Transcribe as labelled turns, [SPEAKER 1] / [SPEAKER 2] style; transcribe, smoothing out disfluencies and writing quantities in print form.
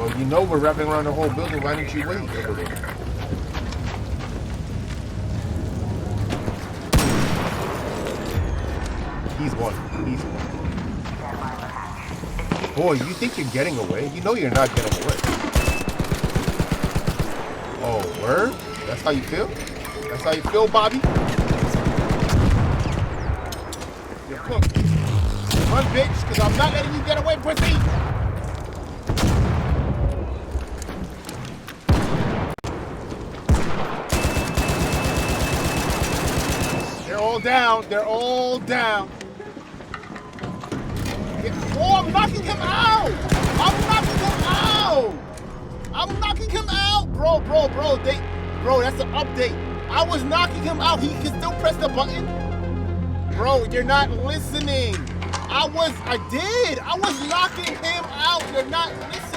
[SPEAKER 1] Well, you know we're wrapping around the whole building. Why didn't you wait over there? He's one. He's one. Boy, you think you're getting away? You know you're not getting away. Oh, word? That's how you feel? That's how you feel, Bobby? You're cooked. Run, bitch, because I'm not letting you get away, pussy! They're all down. They're all down. Oh, I'm knocking him out! I'm knocking him out! I'm knocking him out! Bro, that's an update. I was knocking him out. He can still press the button? Bro, you're not listening. I was knocking him out. You're not listening.